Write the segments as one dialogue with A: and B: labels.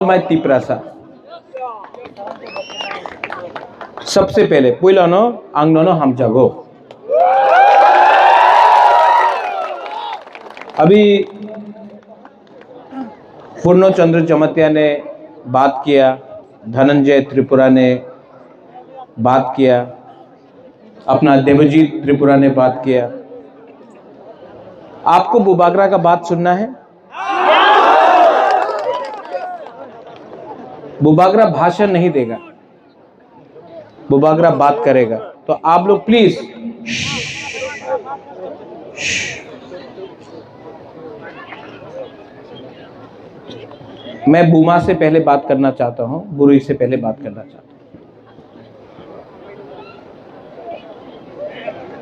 A: तिप्रासा सबसे पहले पुइलानो आंगनो हम जागो। अभी पूर्णचंद्र जमतिया ने बात किया, धनंजय त्रिपुरा ने बात किया, अपना देवजीत त्रिपुरा ने बात किया। आपको बुबागरा का बात सुनना है? बुबागरा भाषण नहीं देगा, बुबागरा बात करेगा। तो आप लोग प्लीज मैं बुमा से पहले बात करना चाहता हूं, बुरुई से पहले बात करना चाहता हूं।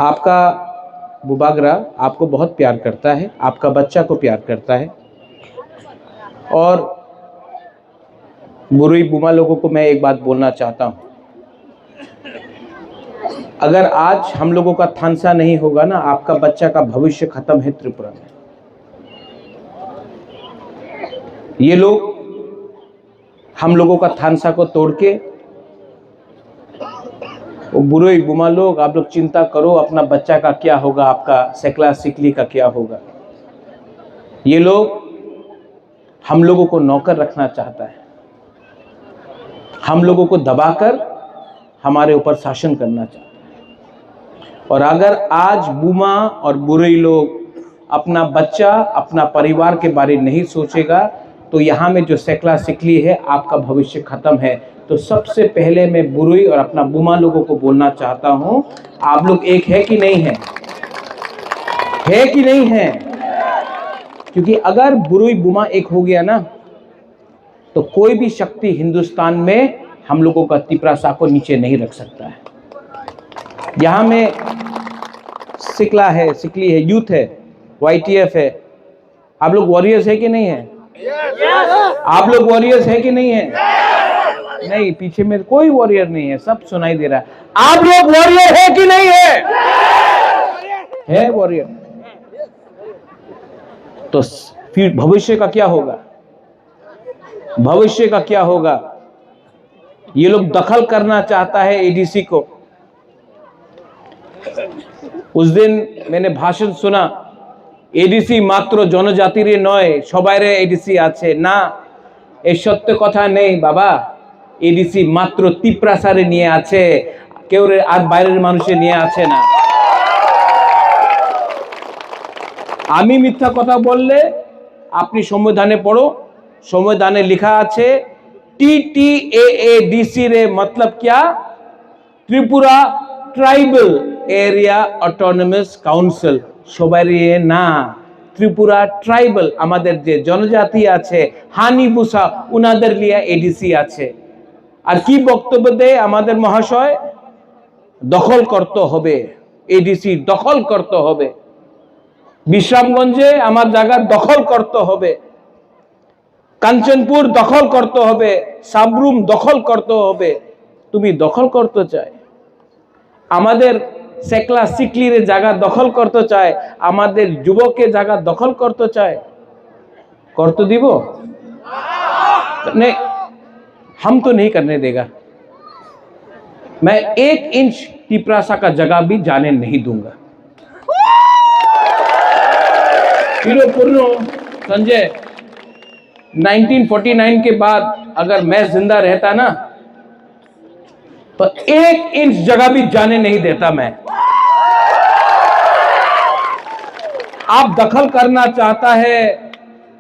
A: आपका बुबागरा आपको बहुत प्यार करता है, आपका बच्चा को प्यार करता है। और बुरुई बुमा लोगों को मैं एक बात बोलना चाहता हूं, अगर आज हम लोगों का थानसा नहीं होगा ना, आपका बच्चा का भविष्य खत्म है त्रिपुरा में। ये लोग हम लोगों का थानसा को तोड़ के, बुरुई बुमा लोग आप लोग चिंता करो, अपना बच्चा का क्या होगा, आपका सेकला सिकली का क्या होगा। ये लोग हम लोगों को नौकर रखना चाहता है, हम लोगों को दबाकर हमारे ऊपर शासन करना चाहता है। और अगर आज बुमा और बुरुई लोग अपना बच्चा, अपना परिवार के बारे नहीं सोचेगा, तो यहाँ में जो सेकला सिकली है, आपका भविष्य खत्म है। तो सबसे पहले मैं बुरुई और अपना बुमा लोगों को बोलना चाहता हूँ, आप लोग एक है कि नहीं है? है कि नहीं है? क्योंकि अगर बुरुई बुमा एक हो गया ना, तो कोई भी शक्ति हिंदुस्तान में हम लोगों का तिप्रासा को नीचे नहीं रख सकता है। यहाँ में सिकला है, सिकली है, यूथ है, YTF है। आप लोग वॉरियर्स है कि नहीं है? आप लोग वॉरियर्स है कि नहीं है? नहीं, पीछे में कोई वॉरियर नहीं है, सब सुनाई दे रहा है। आप लोग वॉरियर है कि नहीं है? है वॉरियर। तो फिर भविष्य का क्या होगा? भविष्य का क्या होगा? ये लोग दखल करना चाहता है एडीसी को। उस दिन मैंने भाषण सुना, एडीसी मात्र जनजातिर नय, सबाइरे एडीसी आछे ना। ए सत्य कथा नहीं बाबा, एडीसी मात्र तिप्रासारे निये आछे, केउ आर बाइरेर मानुषे निये आछे ना। आमी मिथ्या कथा बोलले आपनी संविधाने पढ़ो, संविधाने लिखा आछे TTAADC रे मतलब क्या? Tripura tribal area autonomous council. सबाइरे ना, त्रिपुरा ट्राइबल आमादेर जे जनजाति आछे हानिबुसा उनादेर लिया एडीसी आछे। আর কি বক্তব্য দেয় আমাদের মহাশয়? দখল করতে হবে, এডিসি দখল করতে হবে, বিশ্রামগঞ্জে আমার জায়গা দখল করতে হবে, কাঞ্চনপুর দখল করতে হবে, সাবরুম দখল করতে হবে। তুমি দখল করতে চায়, আমাদের সেকলা সিকলির জায়গা দখল করতে চায়, আমাদের যুবকের জায়গা দখল করতে চায়, করতে দিব? नहीं, हम तो नहीं करने देगा। मैं 1 इंच तिप्रासा का जगह भी जाने नहीं दूंगा। संजय 1949 के बाद अगर मैं जिंदा रहता ना, तो 1 इंच जगह भी जाने नहीं देता मैं। आप दखल करना चाहता है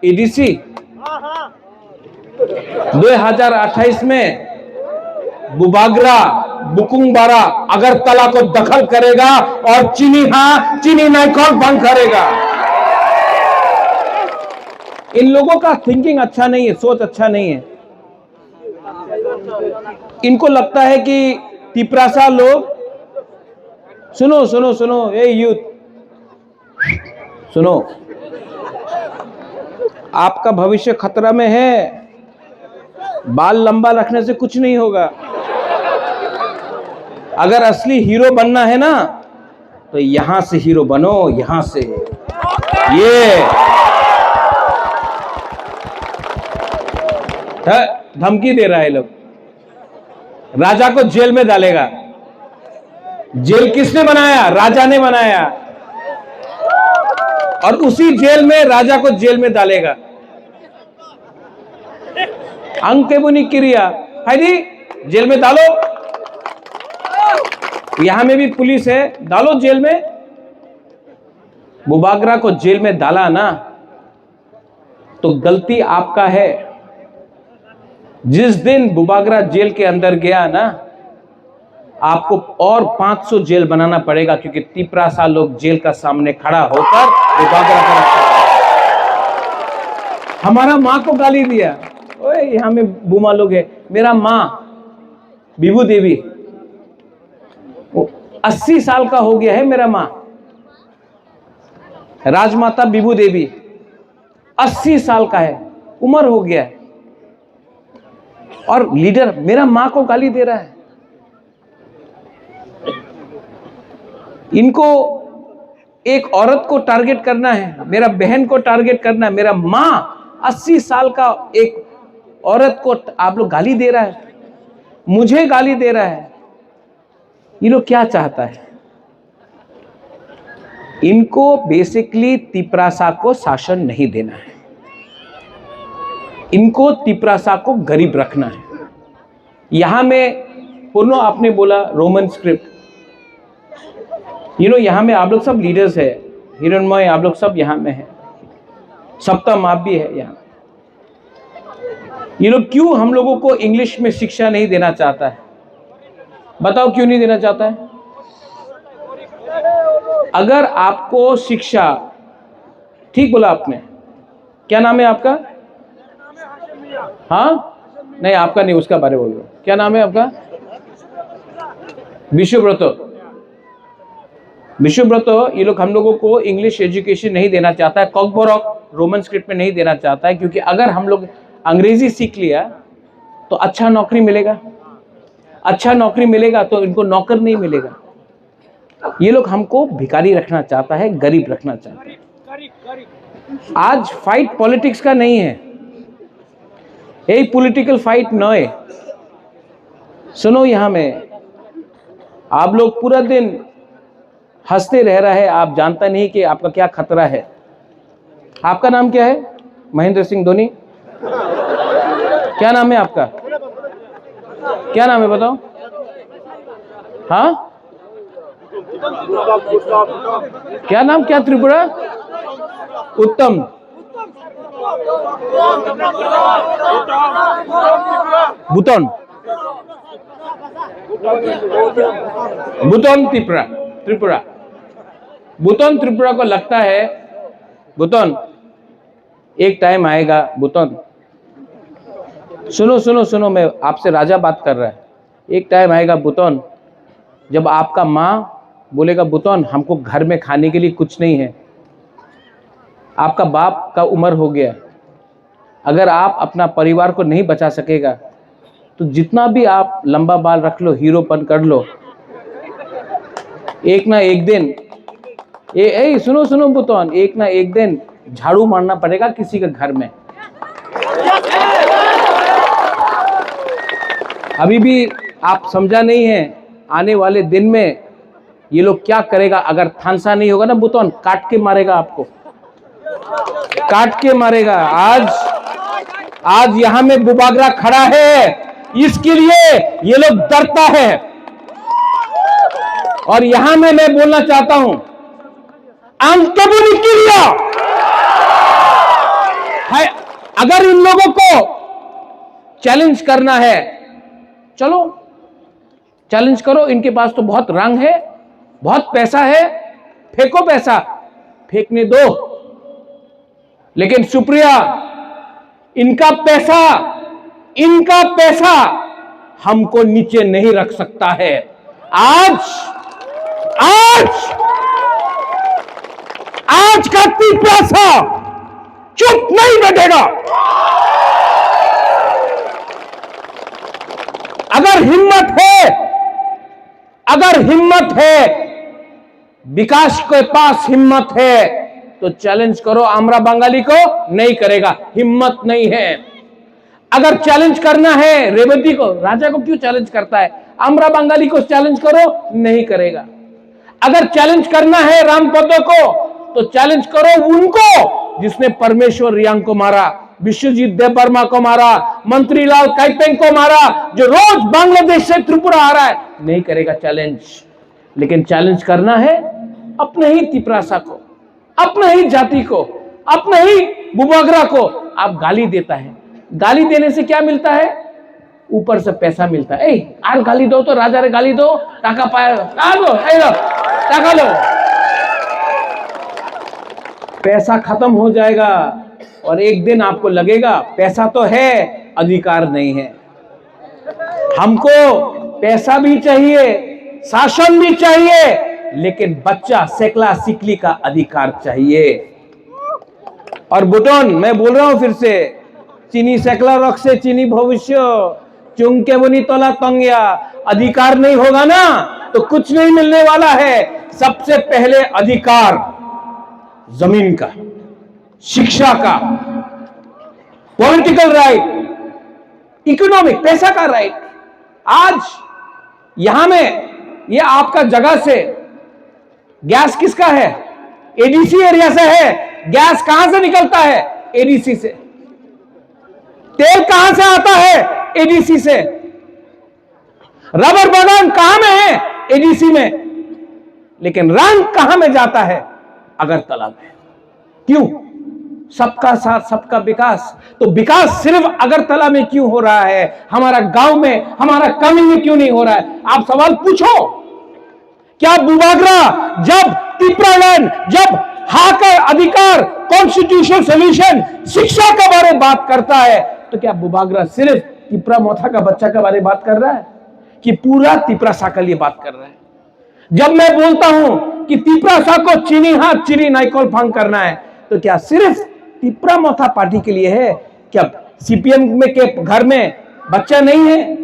A: एडीसी। 2028 में बुबागरा, बुकुंगबारा, अगरतला को दखल करेगा और चीनी नाइकॉन बंद करेगा। इन लोगों का थिंकिंग अच्छा नहीं है, सोच अच्छा नहीं है। इनको लगता है कि तिप्रासा लोग, सुनो सुनो सुनो, ये यूथ सुनो, आपका भविष्य खतरा में है। बाल लंबा रखने से कुछ नहीं होगा। अगर असली हीरो बनना है ना, तो यहां से हीरो बनो, यहां से। ये धमकी दे रहा है लोग, राजा को जेल में डालेगा। जेल किसने बनाया? राजा ने बनाया, और उसी जेल में राजा को जेल में डालेगा। अंकेबुनी क्रिया है जी, जेल में डालो। यहां में भी पुलिस है, डालो जेल में। बुबागरा को जेल में डाला ना, तो गलती आपका है। जिस दिन बुबागरा जेल के अंदर गया ना, आपको और 500 जेल बनाना पड़ेगा, क्योंकि तिपरासा लोग जेल का सामने खड़ा होकर बुबागरा का रक्षा। हमारा मां को गाली दिया, ओए यहां में बुमा लोग है। मेरा मां विभू देवी 80 साल का हो गया है। मेरा मां राजमाता विभू देवी 80 साल का है, उम्र हो गया है, और लीडर मेरा मां को गाली दे रहा है। इनको एक औरत को टारगेट करना है, मेरा बहन को टारगेट करना है। मेरा मां 80 साल का एक औरत को आप लोग गाली दे रहा है, मुझे गाली दे रहा है। ये लोग क्या चाहता है? इनको बेसिकली तिपरासा को शासन नहीं देना है, इनको तिपरासा को गरीब रखना है। यहां में पुनो आपने बोला रोमन स्क्रिप्ट, यहां में आप लोग सब लीडर्स है, हिरणमय आप लोग सब यहां में है, सप्तम आप भी है यहां। ये लोग क्यों हम लोगों को इंग्लिश में शिक्षा नहीं देना चाहता है? बताओ क्यों नहीं देना चाहता है? अगर आपको शिक्षा, ठीक बोला आपने, क्या नाम है आपका? हाँ नहीं, आपका नहीं, उसका बारे बोल रहा हूं। क्या नाम है आपका? विश्वव्रतो। विश्वव्रतो ये लोग हम लोगों को इंग्लिश एजुकेशन नहीं देना चाहता है, कॉकबोरॉक रोमन स्क्रिप्ट में नहीं देना चाहता है, क्योंकि अगर हम लोग अंग्रेजी सीख लिया तो अच्छा नौकरी मिलेगा, अच्छा नौकरी मिलेगा तो इनको नौकर नहीं मिलेगा। ये लोग हमको भिखारी रखना चाहता है, गरीब रखना चाहता है। आज फाइट पॉलिटिक्स का नहीं है, यही पॉलिटिकल फाइट न है। सुनो, यहां में आप लोग पूरा दिन हंसते रह रहा है, आप जानता नहीं कि आपका क्या खतरा है। आपका नाम क्या है? महेंद्र सिंह धोनी। क्या नाम है आपका? क्या नाम है बताओ? हाँ क्या नाम? क्या त्रिपुरा? उत्तम। बुतन, बुतन त्रिपुरा, त्रिपुरा, बुतन त्रिपुरा को लगता है, बुतन एक टाइम आएगा। बुतन सुनो सुनो सुनो, मैं आपसे राजा बात कर रहा है। एक टाइम आएगा बुतन, जब आपका माँ बोलेगा बुतन हमको घर में खाने के लिए कुछ नहीं है, आपका बाप का उम्र हो गया, अगर आप अपना परिवार को नहीं बचा सकेगा तो जितना भी आप लंबा बाल रख लो, हीरोपन कर लो, एक ना एक दिन सुनो सुनो बुतन, एक ना एक दिन झाड़ू मारना पड़ेगा किसी के घर में। अभी भी आप समझा नहीं है, आने वाले दिन में ये लोग क्या करेगा। अगर थानसा नहीं होगा ना, बुतन काट के मारेगा आपको, काट के मारेगा। आज यहां में बुबागरा खड़ा है, इसके लिए ये लोग डरता है। और यहां में मैं बोलना चाहता हूं, अंकेबुनी क्रिया है। अगर इन लोगों को चैलेंज करना है, चलो चैलेंज करो, इनके पास तो बहुत रंग है, बहुत पैसा है, फेंको पैसा, फेंकने दो। लेकिन सुप्रिया, इनका पैसा हमको नीचे नहीं रख सकता है। आज का पैसा चुप नहीं बैठेगा। अगर हिम्मत है, विकास के पास हिम्मत है तो चैलेंज करो। आमरा बंगाली को नहीं करेगा, हिम्मत नहीं है। अगर चैलेंज करना है रेवती को, राजा को क्यों चैलेंज करता है? आमरा बंगाली को चैलेंज करो, नहीं करेगा। अगर चैलेंज करना है रामपदो को, तो चैलेंज करो उनको जिसने परमेश्वर रियांग को मारा, विश्वजीत देवबर्मा को मारा, मंत्रीलाल काइपेंग को मारा, जो रोज बांग्लादेश से त्रिपुरा आ रहा है, नहीं करेगा चैलेंज। लेकिन चैलेंज करना है अपने ही तिपरासा को, अपने ही जाति को, अपने ही बुबागरा को आप गाली देता है। गाली देने से क्या मिलता है? ऊपर से पैसा मिलता है। आर गाली दो तो राजा रे गाली दो, टाका पाए टाका लो, पैसा खत्म हो जाएगा और एक दिन आपको लगेगा पैसा तो है, अधिकार नहीं है। हमको पैसा भी चाहिए, शासन भी चाहिए, लेकिन बच्चा सेकला सिकली का अधिकार चाहिए। और बुटोन, मैं बोल रहा हूं फिर से, चीनी सेकला रख से चीनी भविष्य, चुंके बनी तोला तंगिया। अधिकार नहीं होगा ना तो कुछ नहीं मिलने वाला है। सबसे पहले अधिकार जमीन का, शिक्षा का, पॉलिटिकल राइट, इकोनॉमिक, पैसा का राइट। आज यहां में ये आपका जगह से गैस किसका है? एडीसी एरिया से है। गैस कहां से निकलता है? एडीसी से। तेल कहां से आता है? एडीसी से। रबर बागान कहां में है? एडीसी में। लेकिन रंग कहां में जाता है? अगरतला में। क्यों? सबका साथ सबका विकास। तो विकास सिर्फ अगरतला में क्यों हो रहा है? हमारा गांव में, हमारा कमी में क्यों नहीं हो रहा है? आप सवाल पूछो। क्या बुबागरा जब तिपरालैंड, जब हाकर अधिकार, कॉन्स्टिट्यूशनल सोल्यूशन, शिक्षा के बारे में बात करता है, तो क्या बुबागरा सिर्फ तिपरा मोथा का बच्चा के बारे में बात कर रहा है कि पूरा तिपरासा के लिए बात कर रहा है? जब मैं बोलता हूं कि तिपरासा को चीनी हाथ चीनी नाइकोल फांग करना है, तो क्या सिर्फ तिपरा मोथा पार्टी के लिए है? क्या सीपीएम में के घर में बच्चा नहीं है?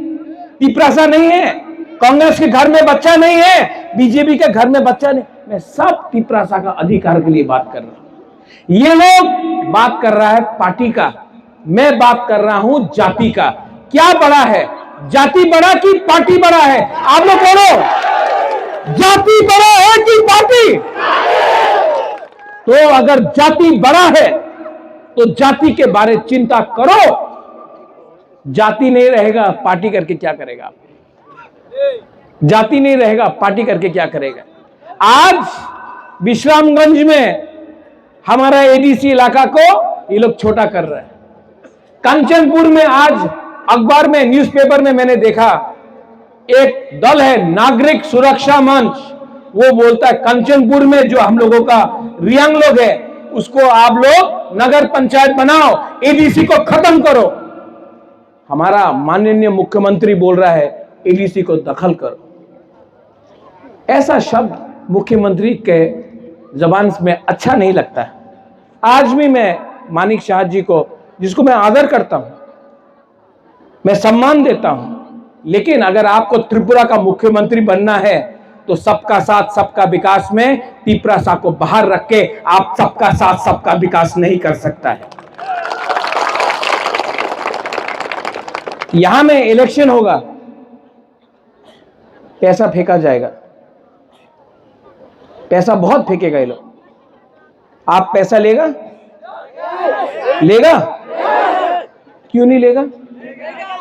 A: तिपरासा नहीं है? कांग्रेस के घर में बच्चा नहीं है? बीजेपी के घर में बच्चा नहीं? मैं सब तिपरासा का अधिकार के लिए बात कर रहा हूं। ये लोग बात कर रहा है पार्टी का, मैं बात कर रहा हूं जाति का। क्या बड़ा है, जाति बड़ा कि पार्टी बड़ा है? आप लोग बोलो, जाति बड़ा है कि पार्टी? तो अगर जाति बड़ा है तो जाति के बारे चिंता करो। जाति नहीं रहेगा, पार्टी करके क्या करेगा? जाति नहीं रहेगा, पार्टी करके क्या करेगा? आज विश्रामगंज में हमारा एडीसी इलाका को ये लोग छोटा कर रहे हैं। कंचनपुर में आज अखबार में, न्यूज़पेपर में मैंने देखा, एक दल है नागरिक सुरक्षा मंच, वो बोलता है कंचनपुर में जो हम लोगों का रियांग लोग है उसको आप लोग नगर पंचायत बनाओ, एडीसी को खत्म करो। हमारा माननीय मुख्यमंत्री बोल रहा है एडीसी को दखल करो। ऐसा शब्द मुख्यमंत्री के जबान में अच्छा नहीं लगता है। आज भी मैं मानिक शाह जी को, जिसको मैं आदर करता हूं, मैं सम्मान देता हूं, लेकिन अगर आपको त्रिपुरा का मुख्यमंत्री बनना है तो सबका साथ सबका विकास में तिपरासा को बाहर रख के आप सबका साथ सबका विकास नहीं कर सकता है। यहां में इलेक्शन होगा, पैसा फेंका जाएगा, पैसा बहुत फेंकेगा ये लोग। आप पैसा लेगा? क्यों नहीं लेगा?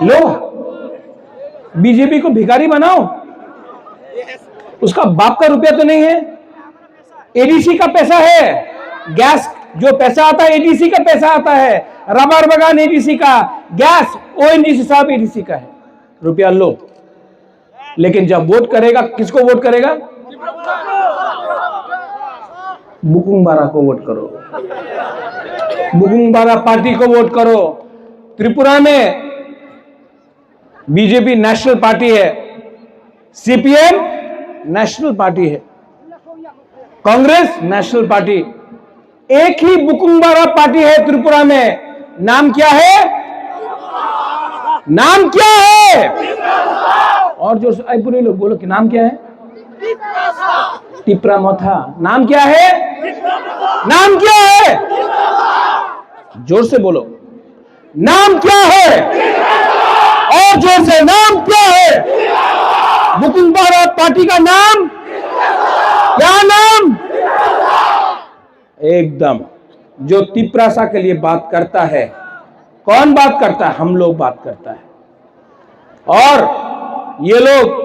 A: लो, बीजेपी को भिखारी बनाओ। उसका बाप का रुपया तो नहीं है, एडीसी का पैसा है। गैस जो पैसा आता है एडीसी का पैसा आता है, रबर बागान एडीसी का, गैस ओएनजीसी साहब एडीसी का है। रुपया लो, लेकिन जब वोट करेगा, किसको वोट करेगा? बुकुंबारा को वोट करो, बुकुंबारा पार्टी को वोट करो। त्रिपुरा में बीजेपी नेशनल पार्टी है, सीपीएम नेशनल पार्टी है, कांग्रेस नेशनल पार्टी, एक ही बुकुंबारा पार्टी है त्रिपुरा में। नाम क्या है? नाम क्या है? और जो आईपुरी लोग बोलो कि नाम क्या है? तिपरा मोथा। नाम क्या है? नाम क्या है? जोर से बोलो। नाम क्या है? और जोर से, नाम क्या है? मुकुंदराव पार्टी का नाम क्या? नाम एकदम जो तिपरासा के लिए बात करता है। कौन बात करता है? हम लोग बात करता है। और ये लोग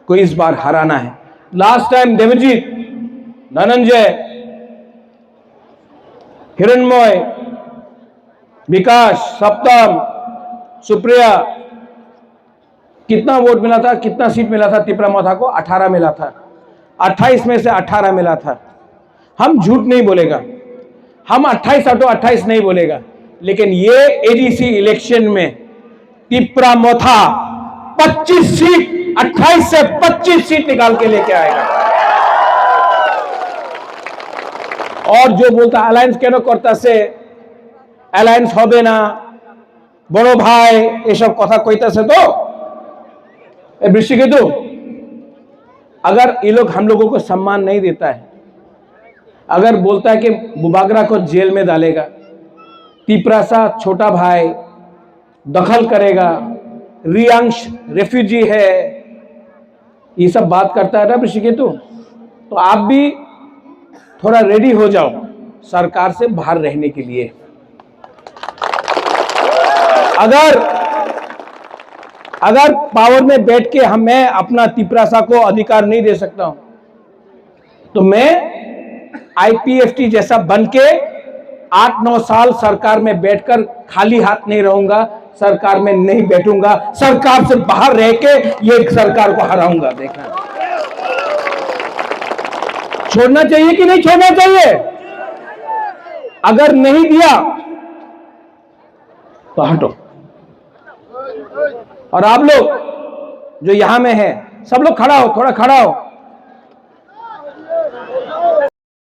A: को इस बार हराना है। लास्ट टाइम देवजीत, धनंजय, हिरणमय, विकास, सप्तम, सुप्रिया, कितना वोट मिला था? कितना सीट मिला था तिपरा मोथा को? 18 मिला था। 28 में से 18 मिला था। हम झूठ नहीं बोलेगा, हम 28 हटो 28 नहीं बोलेगा, लेकिन ये एडीसी इलेक्शन में तिपरा मोथा 25 सीट, 28 से 25 सीट निकाल के लेके आएगा। और जो बोलता अलायंस केन करता से, अलायंस होबे ना, बड़ो भाई, ये सब कथा कहता से, तो बृष्टिकेतु, अगर ये लोग हम लोगों को सम्मान नहीं देता है, अगर बोलता है कि बुबागरा को जेल में डालेगा, तिपरासा छोटा भाई दखल करेगा, रियांश रेफ्यूजी है, ये सब बात करता है ना बृष्टिकेतु, तो आप भी थोड़ा रेडी हो जाओ सरकार से बाहर रहने के लिए। अगर पावर में बैठ के मैं अपना तिपरासा को अधिकार नहीं दे सकता हूं, तो मैं आईपीएफटी जैसा बन के 8-9 साल सरकार में बैठकर खाली हाथ नहीं रहूंगा, सरकार में नहीं बैठूंगा, सरकार से बाहर रह के ये सरकार को हराऊंगा। देखना छोड़ना चाहिए कि नहीं छोड़ना चाहिए? अगर नहीं दिया तो हटो। और आप लोग जो यहां में है, सब लोग खड़ा हो, थोड़ा खड़ा हो।